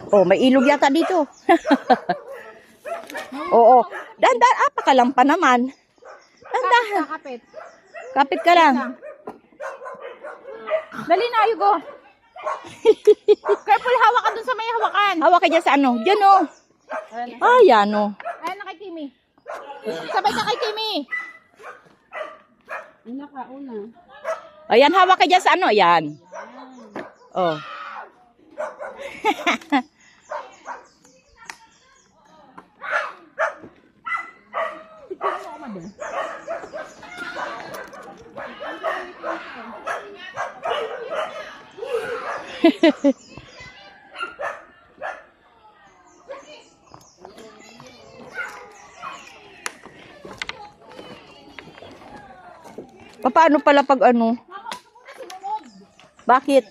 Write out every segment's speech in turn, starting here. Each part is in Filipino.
Oh, may ilog yata dito. Oo. Dahan-dahan. Pakalampa naman. Dahan-dahan. Kapit. Kapit ka lang. Dali na, Yugo. Careful, hawak ka dun sa may hawakan. Hawak ka dyan sa ano. Diyan oh. Yan oh. Ayan na kay Kimi. Sabay ka kay Kimi. Ayan, hawak ka dyan sa ano. Ayan. Oh. Paano pala pag ano? Bakit?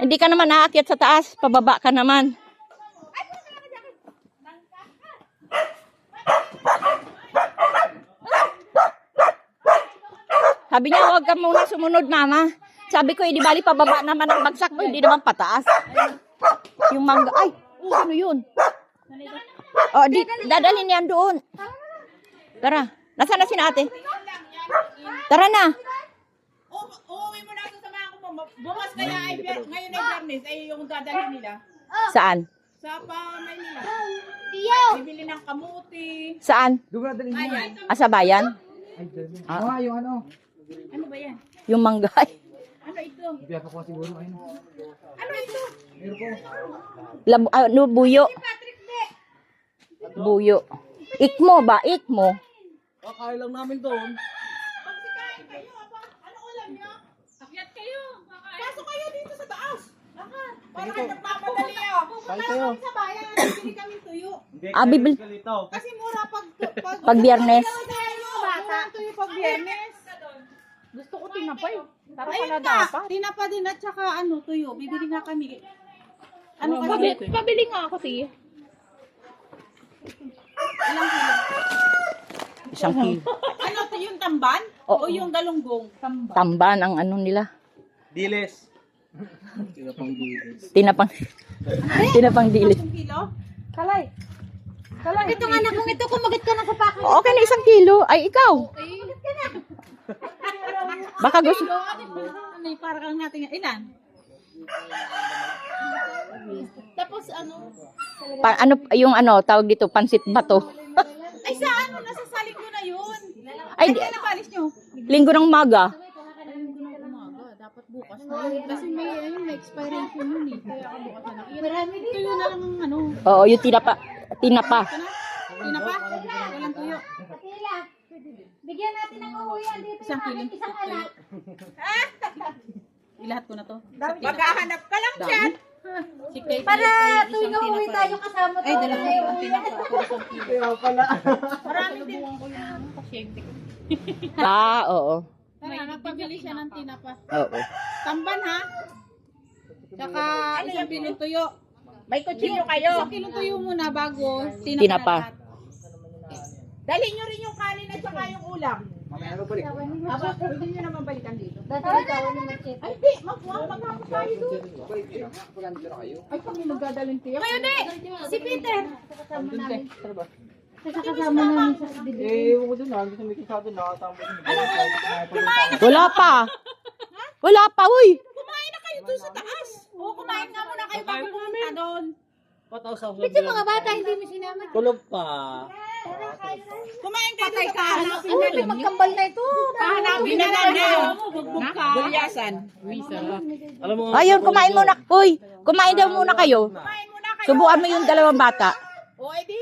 Hindi ka naman aakyat sa taas, pababa ka naman. Sabi niya, huwag ka muna sumunod, mama. Sabi ko, di bali pababa naman ang bagsak mo, hindi naman pataas. Yung mangga, ay, ano yun? Oh, dadalhin yan doon. Tara, nasaan na si ate? Tara na. Uuwi mo na ito sa mga kumama. Bukas kaya ay ngayon ay Biyernes ay yung dadalhin nila. Saan? Sa Maynila. Bibili ng kamuti. Saan? Ayan. Sa bayan? Yung ano? Ano ba yan? Yung manggay. Ano ito? Biya pa ko siguro. Ayun. Ano ito? Buyo. Patrick de. Buyo. Ikmo ba? Ikmo. Kakain lang namin doon. Pagsikain kayo. Ano ulam niyo? Akyat kayo. Pasok kayo dito sa taas. Bakit? Para kayo nagpapadali Kain kayo. sa bayan. Bili kami tuyo. Bibili. Kasi mura pag Pag Biyernes. Mura tuyo pag Biyernes. Gusto ko tinapay. Tara Ayun pala nga. dapat. Tinapa din at saka ano tuyo. Bibili nga kami. Ano kasi? Pabili nga ako, sige. Ilang kilo? Isang kilo. Ano to yung tamban? Oo. O yung galunggong? Tamban ang ano nila. Diles. Tinapang diles. Tinapang dilis. Isang kilo? Kalay. Kalay. Itong anak kong ito, kumagat ka na sa packet. Okay na 1 kilo. Ay, ikaw. Kumagat ka na. Baka gusto. Ano yung para kang natin? Ilan? Tapos ano? Ano, yung ano, tawag dito, pansit bato. Ay sa ano? Nasa saling ko na yun. Ay, Ay, kailan balis nyo? linggo ng maga. Umaga, dapat bukas na yun. Kasi may expiration yun eh. Kaya ako bukas na lang. Marami dito. Tuyo na lang ang ano. Oo, yung tinapa. Tinapa. Tinapa? Walang tuyo. Bigyan natin ng uwian dito. Isang kilo. Isang anak. Ilahat ko na to. Maghahanap ka lang dyan. Si Kate, Para ay tuwing isang uuwi tinapa tayo eh. kasama Ay, tayo. dalawang tinapa ako. Isang kilo. Kaya pala. Marami din. ko yung pasyente ko. Oo. Tara, nagpabili siya ng tinapa. Oo. Tamban ha? Tsaka isang kilong tuyo. May kutsilyo kayo. Isang kilong tuyo muna bago tinapa. Tinapa. na lahat. Dali nyo rin yung kanin at saka yung ulam. Mamaya ano balik? Aba, pwede nyo naman balikan dito. Dati ikaw ni Machete. Ay, di. Maghapos tayo doon. Kapag andito na kayo. Ay, kami magdadalhin tiyo. Kayo, di. Si Peter. Kasama namin. Ano ba? Kasama namin sa bibig. Ewan ko doon. Gusto may kisado nakatambay. Wala pa. Wala pa, uy. Kumain na kayo doon sa taas. Oo, kumain nga muna kayo bago pumunta doon. Pataw sa Ba't yung mga bata hindi mo sinama? Tulog pa. Kumain kayo doon sa taas. Ay, may magkambal na ito. Hanapin na lang na. Bugbog ka. Gulyasan. Alam mo, Ayun, kumain muna. Uy, kumain daw muna kayo. Kumain muna kayo. Subukan mo yung 2 bata. O, edi.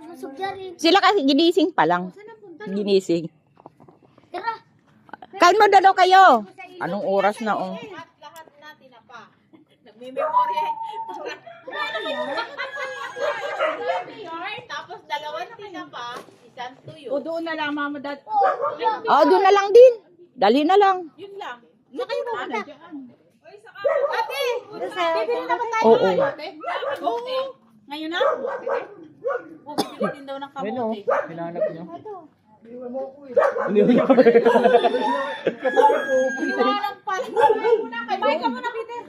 Masubya rin. Sila kasi ginising pa lang. Ginising. Tara. Kain mo daw kayo. Anong oras na, oh? Lahat natin na pa. Nagme-memory. Tapos 2 tinapa, isang tuyo. O doon na lang mama dad. Oh, doon na lang din. Dali na lang. Yun lang. Na kayo ba na dyan? Ate! Bibili naman tayo Oo. ng kamote. Oo. Ngayon na? O, bibili din daw ng kamote. hinanap niyo. Bye ka muna, Peter.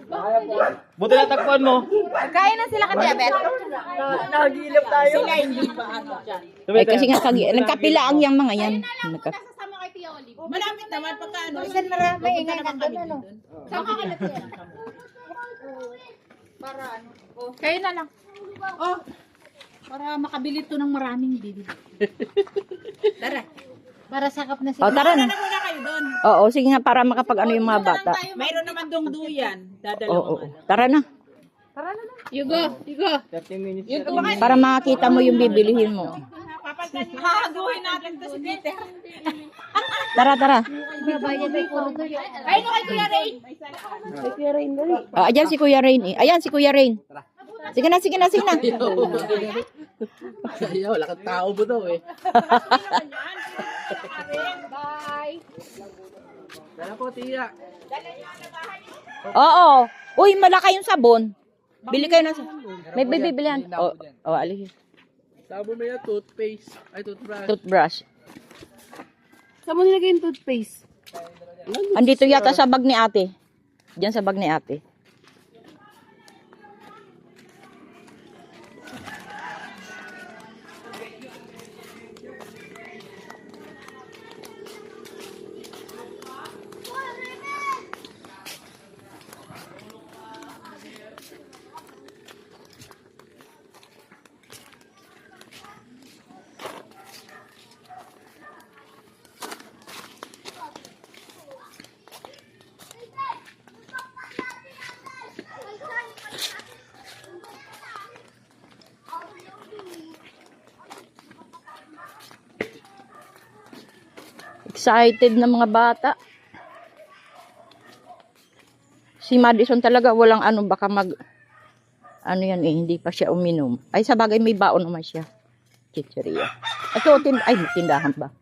Buti natagpuan mo. Kain na sila ka diabet. Nagilip tayo. Sila hindi pa ano dyan. Ay, kasi nga, nagkapilaan yung mga yan. Sasama kay Tia Olive. Malapit naman pagka ano. Minsan marami ingay na doon, ano? Saan ka kalat yan? Para ano. Oh, kayo na lang. Oh. Para makabili to ng maraming bibili. Tara. Para sakap na O, sila. tara na. Tara muna kayo doon. Oo, sige nga, para makapag-ano yung mga bata. Mayroon naman dong duyan. Dadalawa Oo, nga lang. tara na. You go. 30 minutes. Para makakita mo yung bibilihin mo. Hahaguhin natin to si Peter. Tara, tara. Babayad ay puro to yun. Ayun kay Kuya Ray. O, ayan si Kuya Rain eh. Ayan si Kuya Rain. Sige na, sige na, sige na. Ayaw, wala kang tao mo daw eh. Bye. Dala po, tiya. Oo. Uy, malaki yung sabon. Bili kayo ng sabon. May bibilihan. O, alihin. Sabon mo yan, toothpaste. Ay, toothbrush. Toothbrush. Saan mo nilagay yung toothpaste? Andito yata sa bag ni ate. Diyan sa bag ni ate. Excited na mga bata. Si Madison talaga walang ano, baka ano yan eh, hindi pa siya uminom. Ay, sa bagay may baon naman siya. Chicheria. Ito, ay, tindahan ba?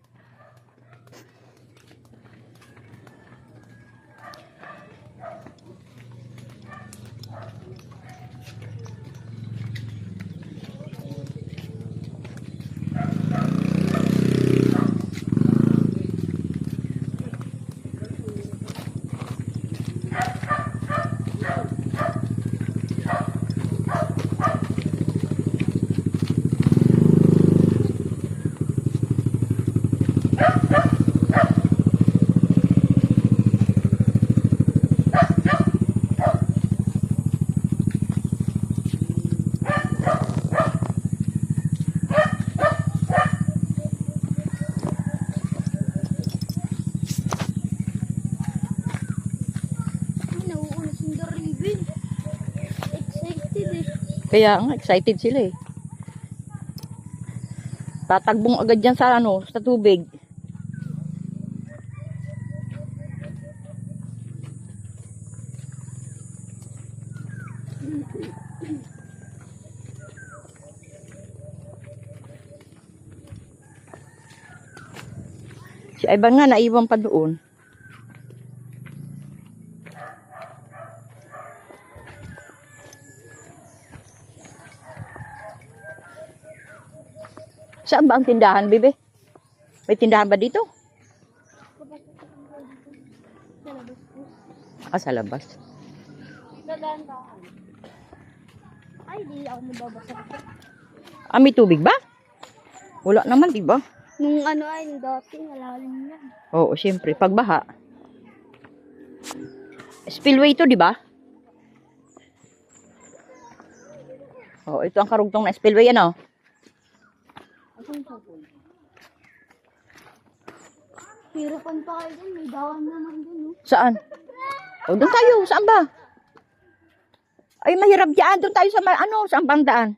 Nauunas yung daribin. Excited eh. Kaya nga, excited sila eh. Tatagbong agad yan sa ano, sa tubig. Si Ivan nga, naiwan pa doon. Saan ba ang tindahan, bebe? May tindahan ba dito? Ah, sa labas. Dadaan ka. Ay, di ako mababasa. Ah, may tubig ba? Wala naman, di ba? Nung ano ay, nung dati, malalim yan. Oo, siyempre. Pagbaha. Spillway to, di ba? Oo, ito ang karugtong na spillway, ano? Hirapan pa kayo dun, may dawan naman dun. No? Saan? O, doon tayo. Saan ba? Ay, mahirap dyan. Doon tayo sa, ano, saan bandaan?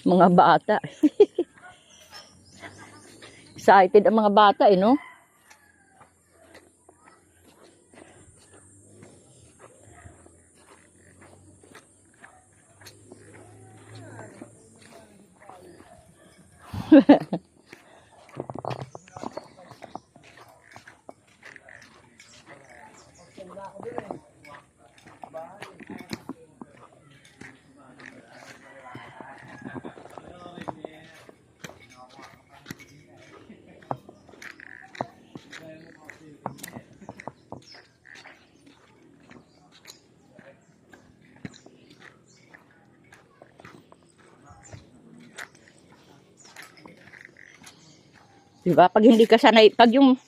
Mga bata. Excited ang mga bata, eh, no? Diba? Pag hindi ka sanay, pag yung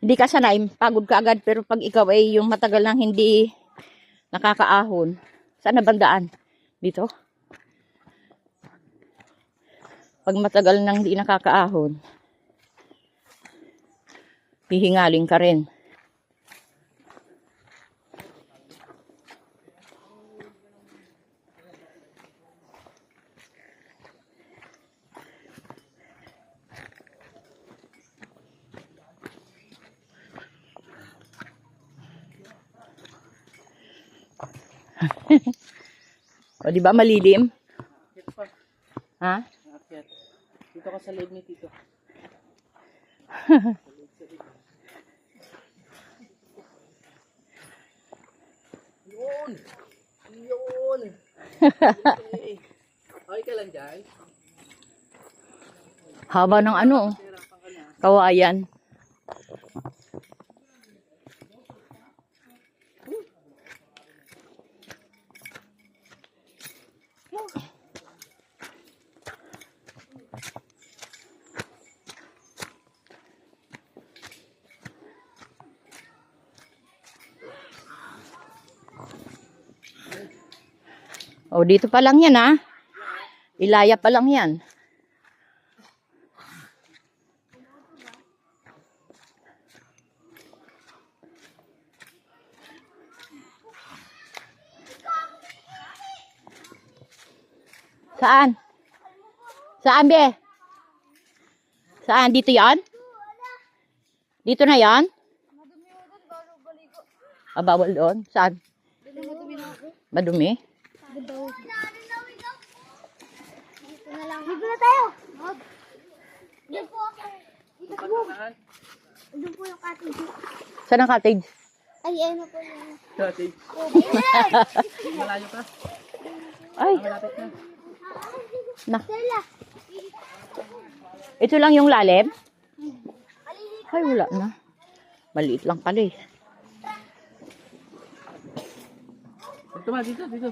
hindi ka sanay, pagod ka agad. Pero pag ikaw ay yung matagal nang hindi nakakaahon, saan na bandaan? Dito? Pag matagal nang hindi nakakaahon, hihingaling ka rin. O, di ba malilim? Ito pa. Ha? Akyat. Dito ka sa leg ni Tito. Yun! Yun! Okay. Okay ka lang dyan? Haba ng ano, oh. Kawayan. O, dito pa lang yan, ha? Ilaya pa lang yan. Saan? Saan, be? Saan? Dito yan? Dito na yan? Ah, bawal doon? Saan? Madumi? Dito na tayo. Doon po ako. Dito po. Doon po yung cottage. Saan ang cottage? Ay, ano po yun. Dati. Malayo ka? Ay, Malapit na. na. Stella. Ito lang yung lalim? Ay, wala na. Maliit lang pala eh. Dito ma, dito, dito.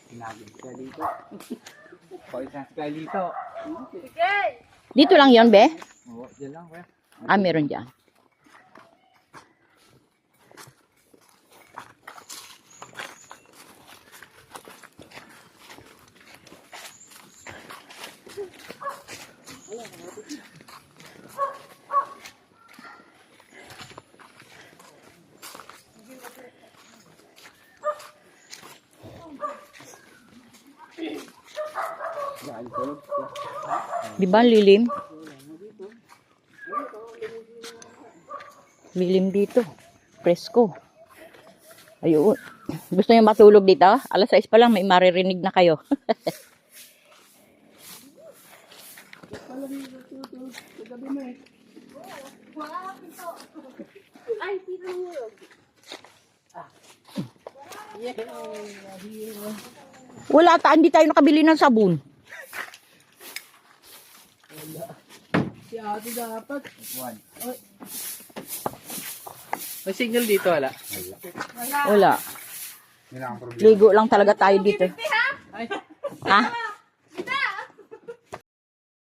Pinagin ka dito. Poison ka dito. Dito lang yon, be? Oo, dyan lang, kuya. Ah, meron dyan. Di ba ang lilim? Lilim dito. Presko. Ayun. Gusto niyo matulog dito? Alas 6 pa lang may maririnig na kayo. Wala ta, hindi tayo nakabili ng sabon. Si ate dapat. One. May signal dito, wala? Wala. Ligo lang talaga tayo dito. Ay, Ha?